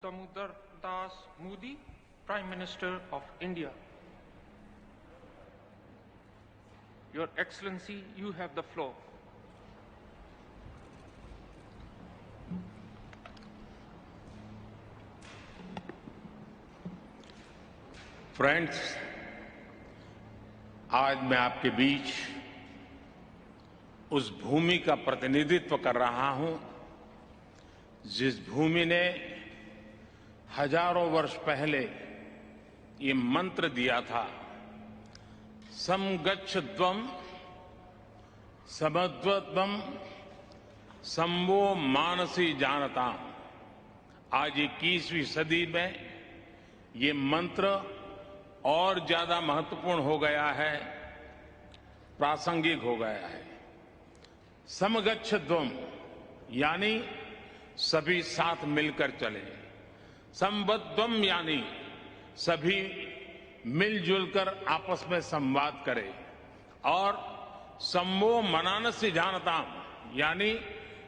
Damodar Das Modi, Prime Minister of India. Your Excellency, you have the floor. Friends, आज मैं आपके बीच उस भूमि का प्रतिनिधित्व कर रहा हूं जिस भूमि ने हजारों वर्ष पहले ये मंत्र दिया था, समगच्छध्वं समध्वत्वं संवो मानसी जानता। आज 21वीं सदी में ये मंत्र और ज्यादा महत्वपूर्ण हो गया है, प्रासंगिक हो गया है। समगच्छध्वं यानी सभी साथ मिलकर चले, संबद्धम यानी सभी मिलजुल कर आपस में संवाद करें, और संवो मनानसी जानता यानी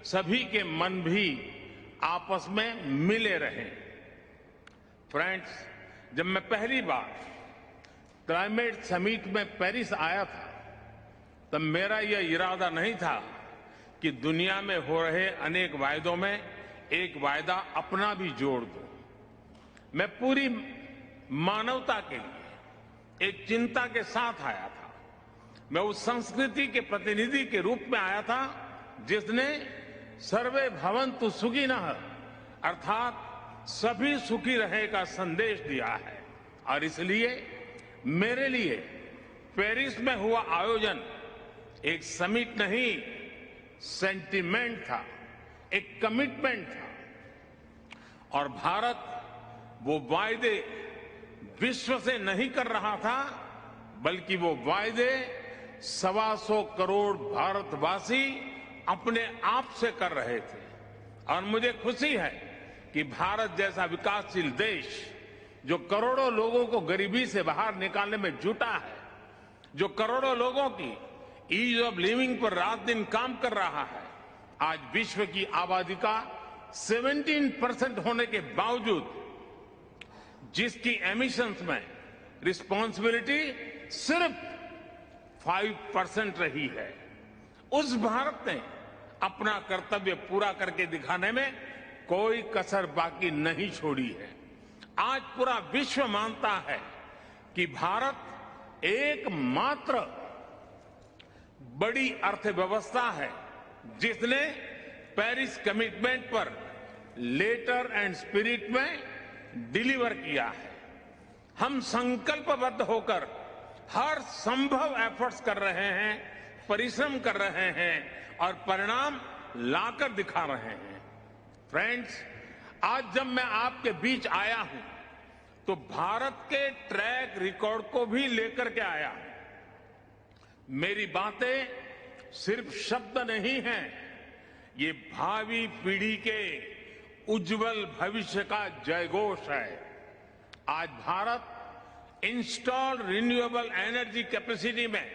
सभी के मन भी आपस में मिले रहें। फ्रेंड्स, जब मैं पहली बार क्लाइमेट समिट में पेरिस आया था तब मेरा यह इरादा नहीं था कि दुनिया में हो रहे अनेक वायदों में एक वायदा अपना भी जोड़ दूं। मैं पूरी मानवता के लिए एक चिंता के साथ आया था। मैं उस संस्कृति के प्रतिनिधि के रूप में आया था जिसने सर्वे भवन्तु सुखिनः अर्थात सभी सुखी रहे का संदेश दिया है। और इसलिए मेरे लिए पेरिस में हुआ आयोजन एक समिट नहीं, सेंटिमेंट था, एक कमिटमेंट था। और भारत वो वायदे विश्व से नहीं कर रहा था, बल्कि वो वायदे 125 करोड़ भारतवासी अपने आप से कर रहे थे। और मुझे खुशी है कि भारत जैसा विकासशील देश जो करोड़ों लोगों को गरीबी से बाहर निकालने में जुटा है, जो करोड़ों लोगों की ईज ऑफ लिविंग पर रात दिन काम कर रहा है, आज विश्व की आबादी का 17% होने के बावजूद जिसकी एमिशंस में रिस्पांसिबिलिटी सिर्फ 5% रही है, उस भारत ने अपना कर्तव्य पूरा करके दिखाने में कोई कसर बाकी नहीं छोड़ी है। आज पूरा विश्व मानता है कि भारत एकमात्र बड़ी अर्थव्यवस्था है जिसने पेरिस कमिटमेंट पर लेटर एंड स्पिरिट में डिलीवर किया है। हम संकल्पबद्ध होकर हर संभव एफर्ट्स कर रहे हैं, परिश्रम कर रहे हैं और परिणाम लाकर दिखा रहे हैं। फ्रेंड्स, आज जब मैं आपके बीच आया हूं तो भारत के ट्रैक रिकॉर्ड को भी लेकर के आया। मेरी बातें सिर्फ शब्द नहीं हैं, ये भावी पीढ़ी के उज्जवल भविष्य का जयघोष है। आज Bharat installed renewable energy capacity में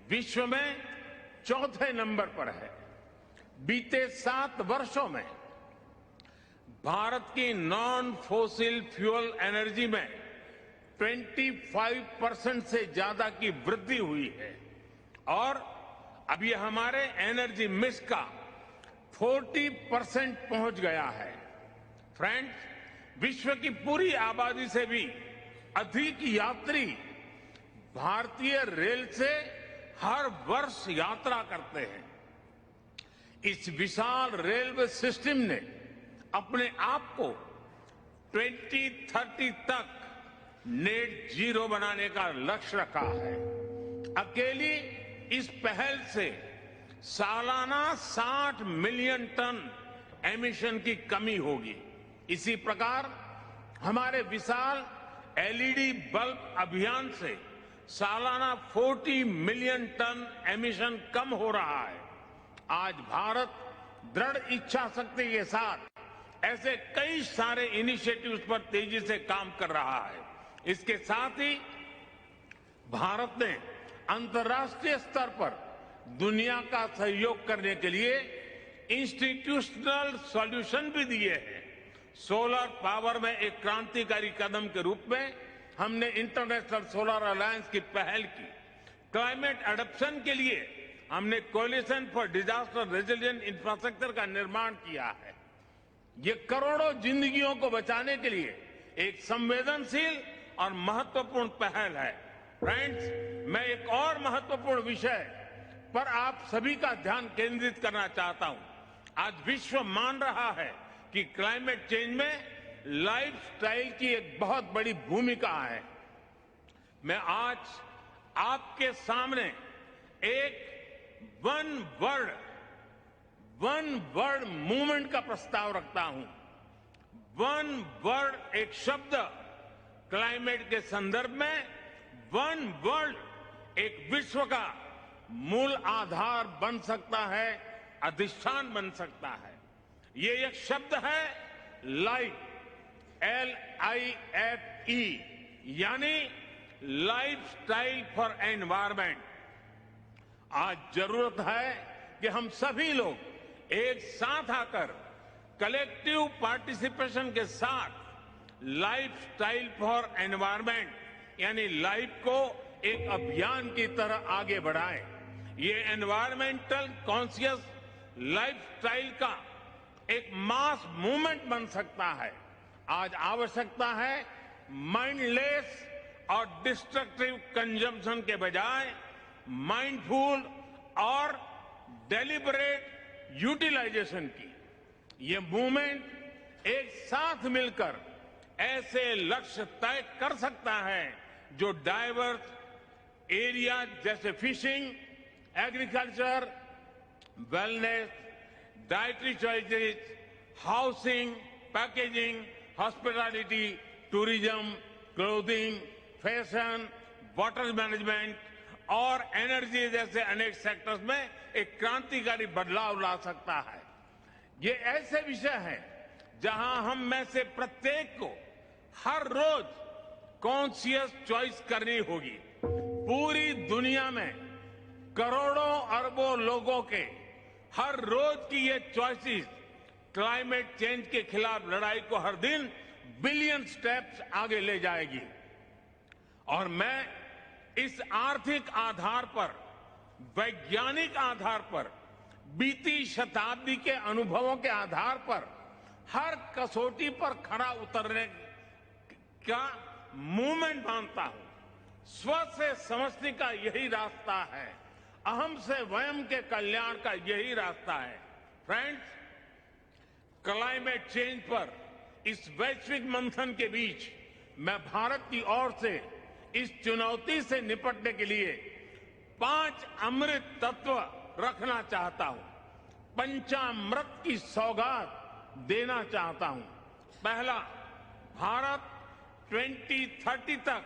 विश्व में चौथे नंबर पर है। बीते 7 वर्षों में भारत की नॉन फॉसिल फ्यूल एनर्जी में 25% से ज्यादा की वृद्धि हुई है और अब ये हमारे एनर्जी मिक्स का 40% पहुंच गया है। फ्रेंड्स, विश्व की पूरी आबादी से भी अधिक यात्री भारतीय रेल से हर वर्ष यात्रा करते हैं। इस विशाल रेलवे सिस्टम ने अपने आप को 2030 तक नेट जीरो बनाने का लक्ष्य रखा है। अकेली इस पहल से सालाना 60 मिलियन टन एमिशन की कमी होगी। इसी प्रकार हमारे विशाल एलईडी बल्ब अभियान से सालाना 40 मिलियन टन एमिशन कम हो रहा है। आज भारत दृढ़ इच्छा शक्ति के साथ ऐसे कई सारे इनिशिएटिव्स पर तेजी से काम कर रहा है। इसके साथ ही भारत ने अंतर्राष्ट्रीय स्तर पर दुनिया का सहयोग करने के लिए इंस्टीट्यूशनल सॉल्यूशन भी दिए हैं। सोलर पावर में एक क्रांतिकारी कदम के रूप में हमने इंटरनेशनल सोलर अलायंस की पहल की। क्लाइमेट एडप्शन के लिए हमने coalition for disaster resilient infrastructure का निर्माण किया है। ये करोड़ों जिंदगियों को बचाने के लिए एक संवेदनशील और महत्वपूर्ण पहल है। फ्रेंड्स, मैं एक और महत्वपूर्ण विषय पर आप सभी का ध्यान केंद्रित करना चाहता हूं। आज विश्व मान रहा है कि क्लाइमेट चेंज में लाइफस्टाइल की एक बहुत बड़ी भूमिका है। मैं आज आपके सामने एक वन वर्ड मूवमेंट का प्रस्ताव रखता हूं। वन वर्ड एक शब्द क्लाइमेट के संदर्भ में वन वर्ल्ड एक विश्व का मूल आधार बन सकता है, अधिष्ठान बन सकता है। ये एक शब्द है लाइफ, LIFE, यानी लाइफ स्टाइल फॉर एनवायरमेंट। आज जरूरत है कि हम सभी लोग एक साथ आकर कलेक्टिव पार्टिसिपेशन के साथ लाइफ स्टाइल फॉर एनवायरमेंट यानी लाइफ को एक अभियान की तरह आगे बढ़ाएं। ये एनवायरमेंटल कॉन्शियस लाइफस्टाइल का एक मास मूवमेंट बन सकता है। आज आवश्यकता है माइंडलेस और डिस्ट्रक्टिव कंजम्पशन के बजाय माइंडफुल और डेलिबरेट यूटिलाइजेशन की। ये मूवमेंट एक साथ मिलकर ऐसे लक्ष्य तय कर सकता है जो डाइवर्स एरिया जैसे fishing, agriculture, wellness, dietary choices, housing, packaging, hospitality, tourism, clothing, fashion, water management और एनर्जी जैसे अनेक सेक्टर्स में एक क्रांतिकारी बदलाव ला सकता है। ये ऐसे विषय हैं जहां हम में से प्रत्येक को हर रोज कॉन्शियस चॉइस करनी होगी। पूरी दुनिया में करोड़ों अरबों लोगों के हर रोज की ये चॉइसेस क्लाइमेट चेंज के खिलाफ लड़ाई को हर दिन बिलियन स्टेप्स आगे ले जाएगी। और मैं इस आर्थिक आधार पर, वैज्ञानिक आधार पर, बीती शताब्दी के अनुभवों के आधार पर हर कसौटी पर खरा उतरने का मूवमेंट मानता हूं। स्व से समष्टि का यही रास्ता है, अहम से वयम के कल्याण का यही रास्ता है। फ्रेंड्स, क्लाइमेट चेंज पर इस वैश्विक मंथन के बीच मैं भारत की ओर से इस चुनौती से निपटने के लिए 5 अमृत तत्व रखना चाहता हूं, पंचामृत की सौगात देना चाहता हूं। पहला, भारत 2030 तक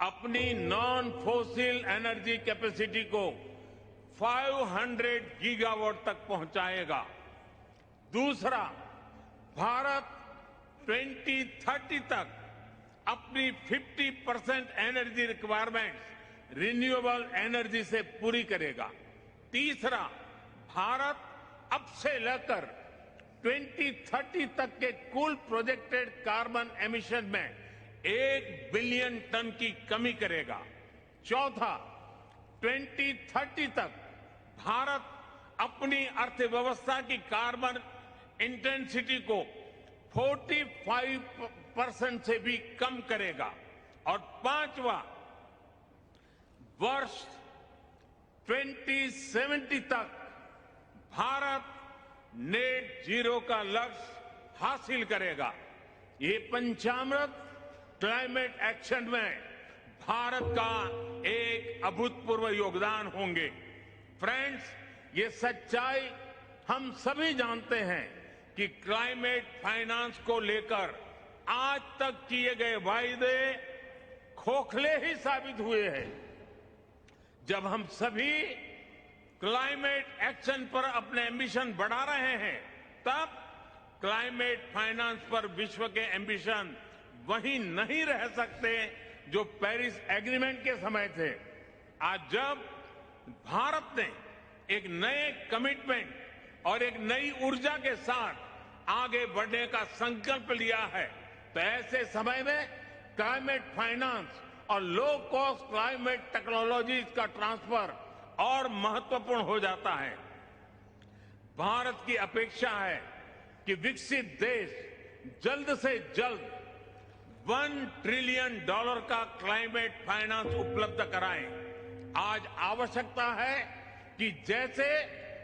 अपनी नॉन फोसिल एनर्जी कैपेसिटी को 500 गीगावाट तक पहुंचाएगा। दूसरा, भारत 2030 तक अपनी 50% एनर्जी रिक्वायरमेंट्स रिन्यूएबल एनर्जी से पूरी करेगा। तीसरा, भारत अब से लेकर 2030 तक के कुल प्रोजेक्टेड कार्बन एमिशन में 1 बिलियन टन की कमी करेगा। चौथा, 2030 तक भारत अपनी अर्थव्यवस्था की कार्बन इंटेंसिटी को 45% से भी कम करेगा। और पांचवा, वर्ष 2070 तक भारत नेट जीरो का लक्ष्य हासिल करेगा। ये पंचामृत क्लाइमेट एक्शन में भारत का एक अभूतपूर्व योगदान होंगे। फ्रेंड्स, ये सच्चाई हम सभी जानते हैं कि क्लाइमेट फाइनेंस को लेकर आज तक किए गए वायदे खोखले ही साबित हुए हैं। जब हम सभी क्लाइमेट एक्शन पर अपने एम्बिशन बढ़ा रहे हैं, तब क्लाइमेट फाइनेंस पर विश्व के एम्बिशन वहीं नहीं रह सकते जो पेरिस एग्रीमेंट के समय थे। आज जब भारत ने एक नए कमिटमेंट और एक नई ऊर्जा के साथ आगे बढ़ने का संकल्प लिया है, तो ऐसे समय में क्लाइमेट फाइनेंस और लो कॉस्ट क्लाइमेट टेक्नोलॉजीज का ट्रांसफर और महत्वपूर्ण हो जाता है। भारत की अपेक्षा है कि विकसित देश जल्द से जल्द $1 ट्रिलियन का क्लाइमेट फाइनेंस उपलब्ध कराएं। आज आवश्यकता है कि जैसे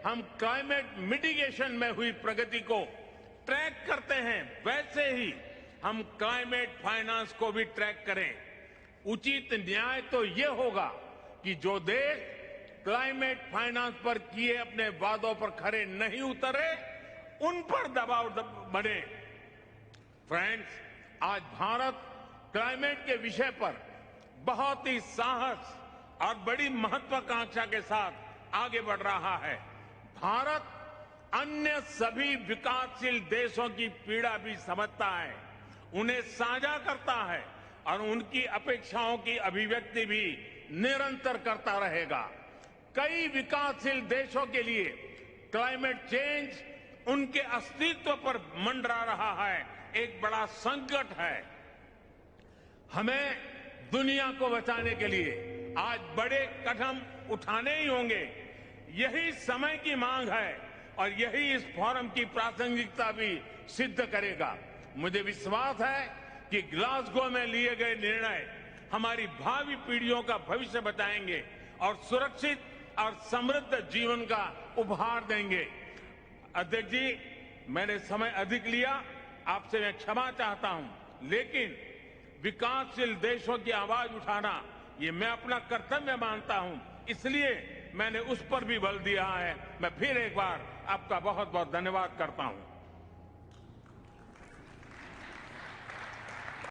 हम क्लाइमेट मिटिगेशन में हुई प्रगति को ट्रैक करते हैं, वैसे ही हम क्लाइमेट फाइनेंस को भी ट्रैक करें। उचित न्याय तो ये होगा कि जो देश क्लाइमेट फाइनेंस पर किए अपने वादों पर खरे नहीं उतरे, उन पर दबाव बने। फ्रेंड्स, आज भारत क्लाइमेट के विषय पर बहुत ही साहस और बड़ी महत्वाकांक्षा के साथ आगे बढ़ रहा है। भारत अन्य सभी विकासशील देशों की पीड़ा भी समझता है, उन्हें साझा करता है और उनकी अपेक्षाओं की अभिव्यक्ति भी निरंतर करता रहेगा। कई विकासशील देशों के लिए क्लाइमेट चेंज उनके अस्तित्व पर मंडरा रहा है, एक बड़ा संकट है। हमें दुनिया को बचाने के लिए आज बड़े कदम उठाने ही होंगे। यही समय की मांग है और यही इस फोरम की प्रासंगिकता भी सिद्ध करेगा। मुझे विश्वास है कि ग्लासगो में लिए गए निर्णय हमारी भावी पीढ़ियों का भविष्य बचाएंगे और सुरक्षित और समृद्ध जीवन का उपहार देंगे। अध्यक्ष जी, मैंने समय अधिक लिया, आपसे मैं क्षमा चाहता हूं, लेकिन विकासशील देशों की आवाज उठाना ये मैं अपना कर्तव्य मानता हूं, इसलिए मैंने उस पर भी बल दिया है। मैं फिर एक बार आपका बहुत बहुत धन्यवाद करता हूं।